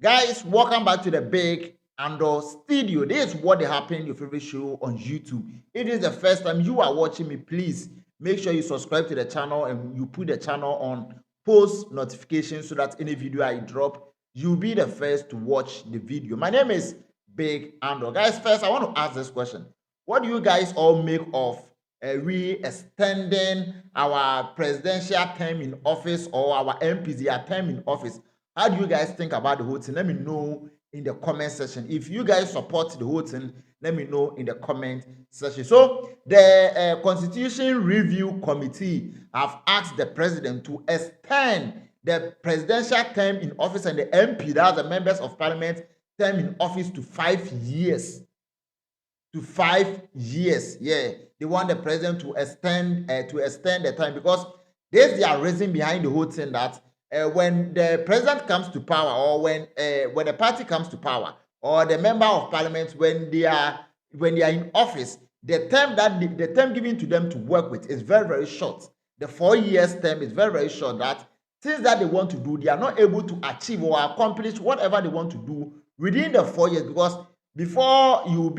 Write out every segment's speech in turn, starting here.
Guys, welcome back to the Big Andor Studio. This is what happened your favorite show on YouTube. If it is the first time you are watching me, please make sure you subscribe to the channel and you put the channel on post notifications so that any video I drop, you'll be the first to watch the video. My name is Big Andor. Guys, first I want to ask this question. What do you guys all make of re-extending our presidential term in office or our MPs their term in office? How do you guys think about the whole thing? Let me know in the comment section. If you guys support the whole thing, let me know in the comment section. So the Constitution Review Committee have asked the president to extend the presidential term in office and the MP, that's the members of parliament, term in office to 5 years. To 5 years, yeah. They want the president to extend the time because there's their reason behind the whole thing that when the president comes to power or when the party comes to power or the member of parliament when they are in office, the term given to them to work with is very, very short. The 4 years term is very, very short. That things that they want to do, they are not able to achieve or accomplish whatever they want to do within the 4 years, because before you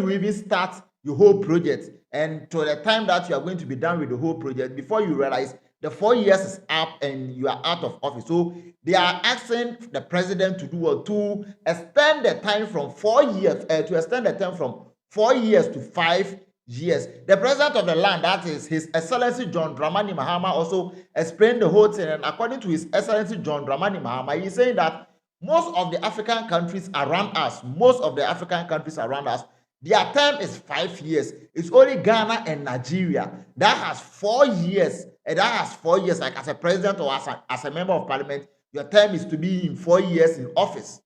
even start your whole project and to the time that you are going to be done with the whole project, before you realize the 4 years is up and you are out of office. So they are asking the president to do what? To extend the time from 4 years, to extend the term from 4 years to 5 years. The president of the land, that is His Excellency John Dramani Mahama, also explained the whole thing. And according to His Excellency John Dramani Mahama, he's saying that most of the African countries around us, their term is 5 years. It's only Ghana and Nigeria that has 4 years. And that has 4 years, like as a president or as a member of parliament, your term is to be in 4 years in office.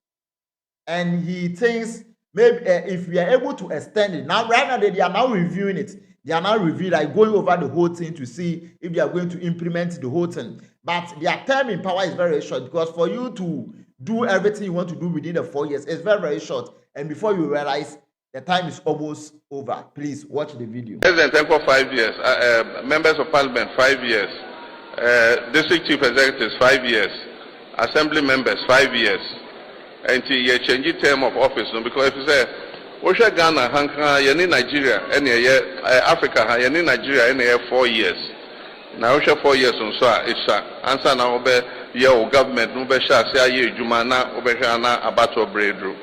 And he thinks maybe if we are able to extend it, now right now they are now reviewing it. They are now reviewing, like going over the whole thing to see if they are going to implement the whole thing. But their term in power is very short, because for you to do everything you want to do within the 4 years, it's very, very short. And before you realize, the time is almost over. Please watch the video. President for 5 years, members of parliament 5 years, district chief executives 5 years, assembly members 5 years. And you change the term of office, no? Because if you say, Osha Ghana, Hanka, Yeni Nigeria, and Africa, Yeni Nigeria, and 4 years. Now, Osha 4 years on so it's answer now, your government, no be sure, say, ye, Jumana, Obeshana, Abato Bredru.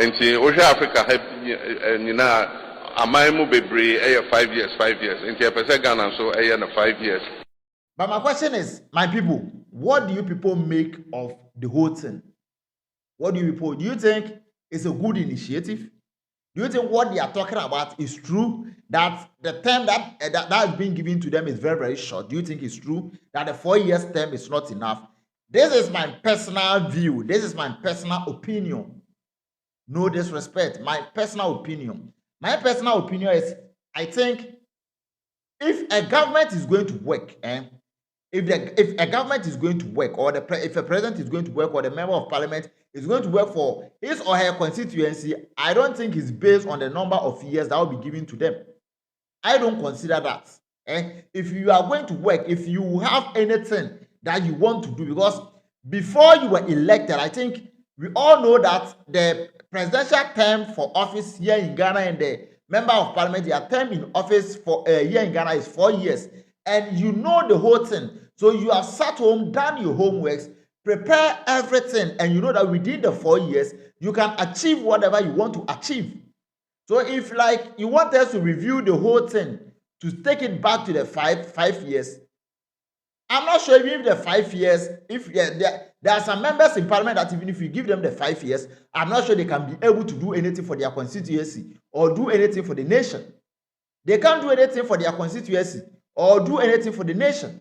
And Osha Africa, Amaimu Bebre, 5 years, 5 years. And Ghana, so 5 years. But my question is, my people, what do you people make of the whole thing? What do you think it's a good initiative? Do you think what they are talking about is true? That the term that is being given to them is very, very short? Do you think it's true that the 4 years term is not enough? This is my personal view. This is my personal opinion. No disrespect. My personal opinion. My personal opinion is, I think if a government is going to work, if a government is going to work, or if a president is going to work, or the member of parliament is going to work for his or her constituency, I don't think it's based on the number of years that will be given to them. I don't consider that. If you are going to work, if you have anything that you want to do, because before you were elected, I think we all know that the presidential term for office here in Ghana and the member of parliament, their term in office for here in Ghana is 4 years. And you know the whole thing. So you have sat home, done your homeworks, prepare everything, and you know that within the 4 years, you can achieve whatever you want to achieve. So if like you want us to review the whole thing, to take it back to the five years, I'm not sure even if the 5 years, there are some members in parliament that even if you give them the 5 years, I'm not sure they can be able to do anything for their constituency or do anything for the nation. They can't do anything for their constituency or do anything for the nation.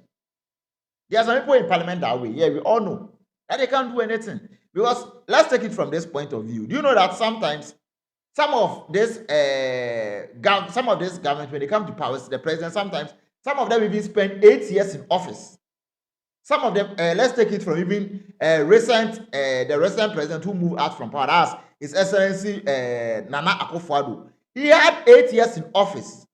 There are some people in parliament that way. Yeah, we all know that they can't do anything. Because let's take it from this point of view. Do you know that sometimes some of this government, when they come to power, the president, sometimes some of them even spend 8 years in office. Some of them, let's take it from even the recent president who moved out from power, that's His Excellency Nana Akufo-Addo. He had 8 years in office.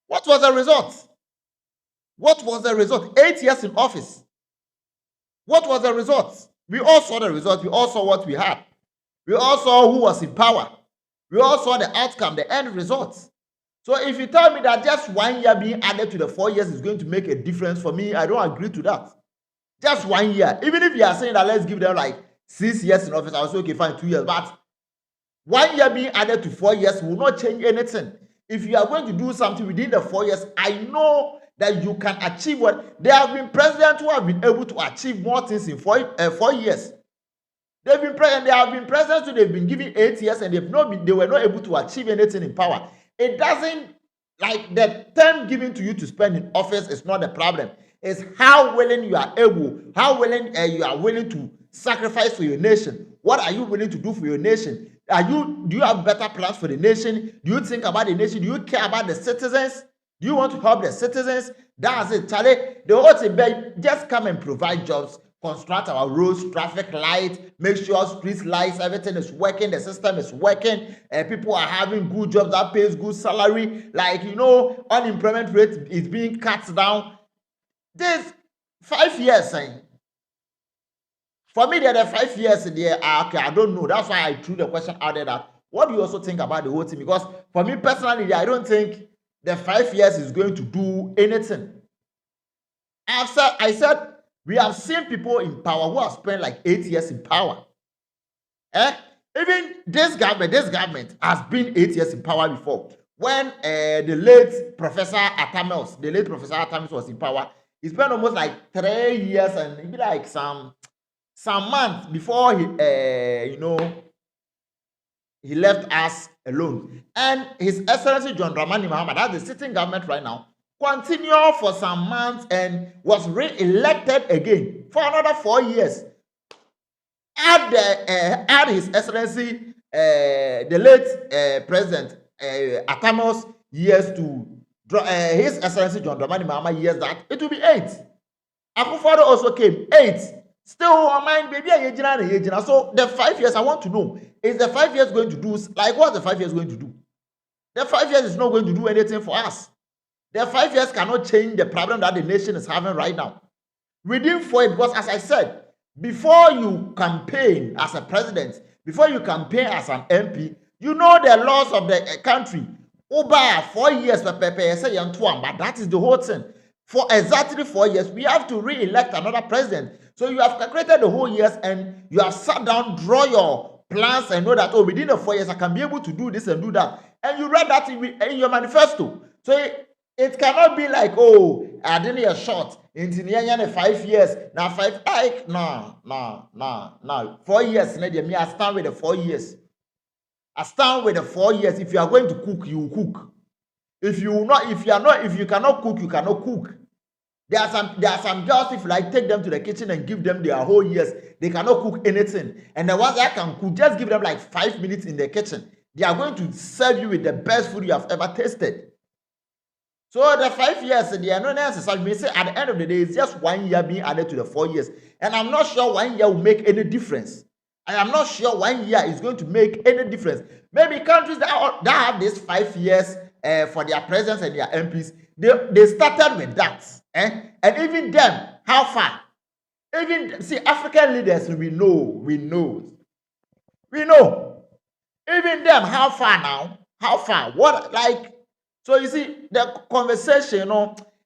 What was the result? What was the result? 8 years in office. What was the result? We all saw the result. We all saw what we had. We all saw who was in power. We all saw the outcome, the end results. So if you tell me that just 1 year being added to the 4 years is going to make a difference for me, I don't agree to that. Just 1 year. Even if you are saying that let's give them like 6 years in office, I was okay, fine, 2 years. But 1 year being added to 4 years will not change anything. If you are going to do something within the 4 years, I know that you can achieve what there have been presidents who have been able to achieve more things in 4 years. They have been presidents who they've been given 8 years and they were not able to achieve anything in power. It doesn't, like, the time given to you to spend in office is not the problem. It's how willing you are you are willing to sacrifice for your nation. What are you willing to do for your nation? Do you have better plans for the nation? Do you think about the nation? Do you care about the citizens? Do you want to help the citizens? That's it, Charlie. The whole thing, just come and provide jobs, construct our roads, traffic lights, make sure street lights, everything is working, the system is working, and people are having good jobs that pays good salary. Like, unemployment rate is being cut down. This 5 years, for me, the 5 years there, okay, I don't know. That's why I threw the question out there that what do you also think about the whole thing? Because for me personally, I don't think the 5 years is going to do anything. I said we have seen people in power who have spent like 8 years in power. Even this government has been 8 years in power before. When the late Professor Atamis was in power, he spent almost like 3 years and maybe like some months before he left us alone. And His Excellency John Dramani Mahama, that's the sitting government right now, continued for some months and was re-elected again for another 4 years. Add His Excellency, the late President Atamos years to His Excellency John Dramani Mahama years, that it will be 8. Akufo-Addo also came 8. Still on mind, baby. So the 5 years, I want to know, is the 5 years going to do, like, what's the 5 years going to do? The 5 years is not going to do anything for us. The 5 years cannot change the problem that the nation is having right now. Within 4 years, because as I said, before you campaign as a president, before you campaign as an MP, you know the laws of the country. Over 4 years, but that is the whole thing. For exactly 4 years, we have to re-elect another president. So you have calculated the whole years and you have sat down, draw your plans and know that, within the 4 years, I can be able to do this and do that. And you read that in your manifesto. So it cannot be like, I didn't hear short. In 5 years. Now 5, like, no. 4 years, I stand with the 4 years. I stand with the 4 years. If you are going to cook, you will cook. If you cannot cook, you cannot cook. There are some girls, if you like, take them to the kitchen and give them their whole years, they cannot cook anything. And the ones that can cook, just give them like 5 minutes in the kitchen. They are going to serve you with the best food you have ever tasted. So the 5 years, they are not necessary. We say at the end of the day, it's just 1 year being added to the 4 years. And I'm not sure 1 year will make any difference. I am not sure 1 year is going to make any difference. Maybe countries that have this 5 years for their presidents and their MPs, they started with that. And even them, how far? Even, see, African leaders, we know. Even them, how far now? How far? What, like, so you see, the conversation,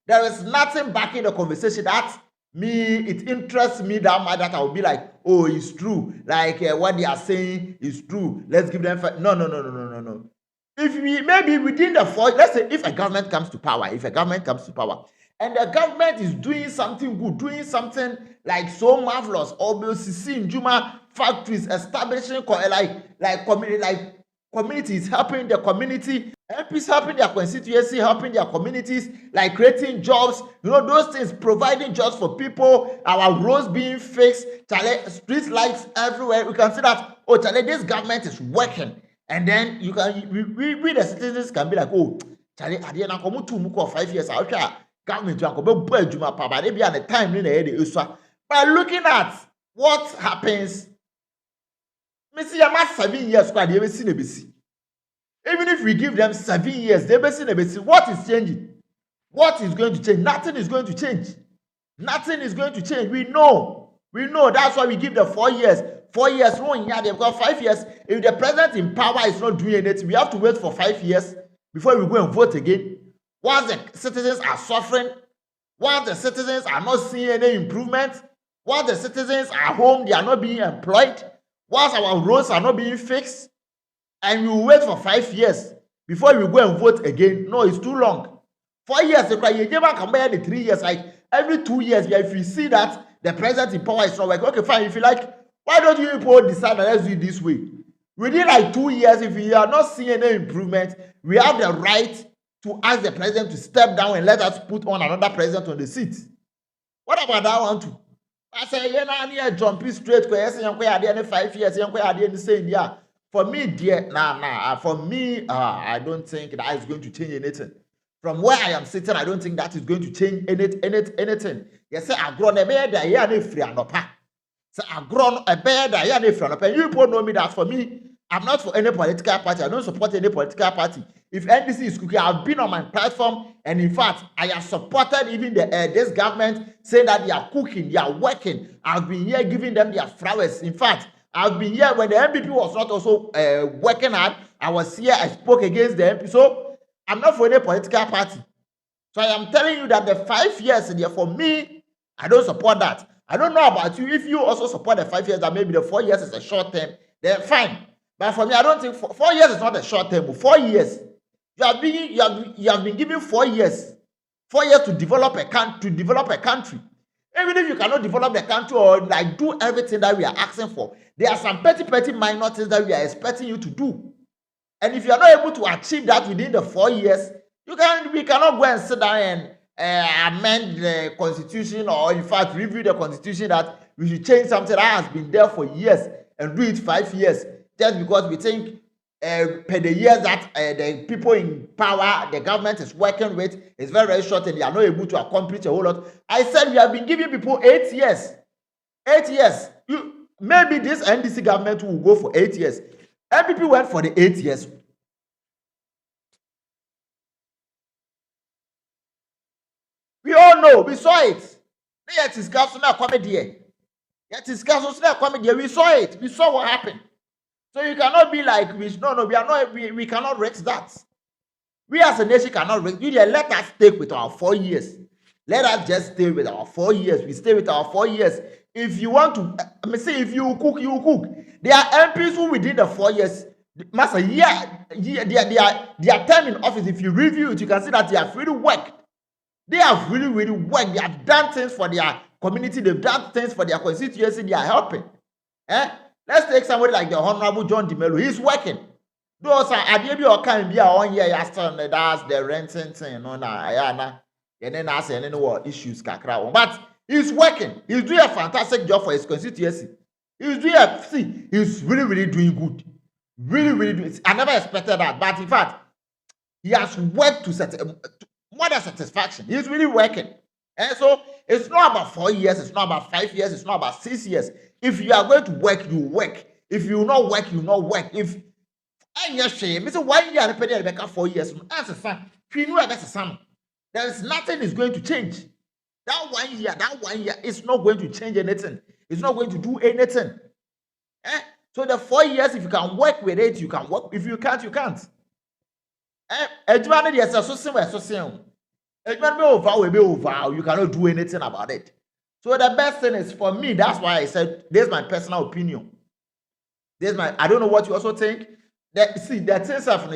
there is nothing backing the conversation that it interests me that much that I will be like, it's true. Like, what they are saying is true. Let's give them, no. If we, maybe within the 4, let's say if a government comes to power, and the government is doing something good, doing something like so marvelous, or seeing Juma factories, establishing communities, helping the community, MPs helping their constituency, helping their communities, like creating jobs, those things, providing jobs for people, our roads being fixed, street lights everywhere. We can see that, this government is working. And then we the citizens can be like, Charlie, I didn't come to 5 years. I'll try government to go Juma Papa. They be at the time in the by looking at what happens. Missy, I'm at 7 years. They ever seen a BC. Even if we give them 7 years, they ever seen a BC. What is changing? What is going to change? Nothing is going to change. Nothing is going to change. We know. That's why we give the 4 years. 4 years, they've got 5 years. If the president in power is not doing anything, we have to wait for 5 years before we go and vote again. Once the citizens are suffering, once the citizens are not seeing any improvement, once the citizens are home, they are not being employed, once our roads are not being fixed, and we will wait for 5 years before we go and vote again. No, it's too long. 4 years, you never compare the 3 years. Like every 2 years, if you see that the president in power is not working, okay, fine. If you like, why don't you people decide that let's do it this way? Within like 2 years, if we are not seeing any improvement, we have the right to ask the president to step down and let us put on another president on the seat. What about that one too? I say, yeah, jumping straight, 5 years, for me, dear, for me, I don't think that is going to change anything. From where I am sitting, I don't think that is going to change anything. Yes, I grown a bear that yeah, free and up. So I grown a bear that yeah, free and up. And you people know me that for me, I'm not for any political party. I don't support any political party. If NDC is cooking, I've been on my platform, and in fact, I have supported even this government saying that they are cooking, they are working. I've been here giving them their flowers. In fact, I've been here when the MPP was not also working hard. I was here, I spoke against the MP. So I'm not for any political party. So I am telling you that the 5 years there for me, I don't support that. I don't know about you. If you also support the 5 years, that maybe the 4 years is a short term, then fine. But for me, I don't think 4 years is not a short term. 4 years, you have been given 4 years, 4 years to develop a country. Even if you cannot develop the country or like do everything that we are asking for, there are some petty minor things that we are expecting you to do. And if you are not able to achieve that within the 4 years, we cannot go and sit down and amend the constitution, or in fact review the constitution that we should change something that has been there for years and do it 5 years just because we think per the years that the people in power, the government is working with, is very, very short and they are not able to accomplish a whole lot. I said we have been giving people 8 years. 8 years. Maybe this NDC government will go for 8 years. MPP went for the 8 years. We all know, we saw it. We saw it. We saw what happened. So you cannot be like, we cannot risk that. We as a nation cannot risk. Let us stay with our 4 years. Let us just stay with our 4 years. We stay with our 4 years. If you want to, if you cook, you cook. There are MPs who within the 4 years, master, their time in office, if you review it, you can see that they have really worked. They have really, really worked. They have done things for their community. They've done things for their constituency. They are helping. Let's take somebody like the Honorable John DiMello. He's working. Those are maybe or can be on here. That's the renting thing. No, and then I say any issues kakra. But he's working. He's doing a fantastic job for his constituency. He's really, really doing good. Really, really doing. I never expected that. But in fact, he has worked to more than satisfaction. He's really working. And so it's not about 4 years, it's not about 5 years, it's not about 6 years. If you are going to work, you work. If you not work, you not work. If I just say, Mr. 1 year and penny back 4 years, that's a son. There is nothing is going to change. That 1 year is not going to change anything. It's not going to do anything. So the 4 years, if you can work with it, you can work. If you can't, you can't. You cannot do anything about it. So the best thing is for me, that's why I said this is my personal opinion. I don't know what you also think. The things of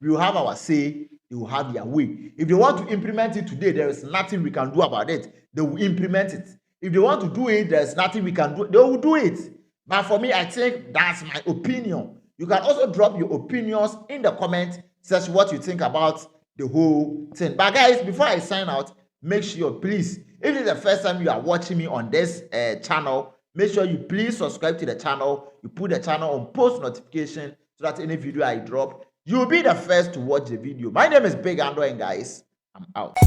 we will have our say, they will have their way. If they want to implement it today, there is nothing we can do about it. They will implement it. If they want to do it, there's nothing we can do. They will do it. But for me, I think that's my opinion. You can also drop your opinions in the comment section what you think about the whole thing. But guys, before I sign out, make sure, please, if it's the first time you are watching me on this channel, make sure you please subscribe to the channel. You put the channel on post notification so that any video I drop, you'll be the first to watch the video. My name is Big Ando, and guys, I'm out.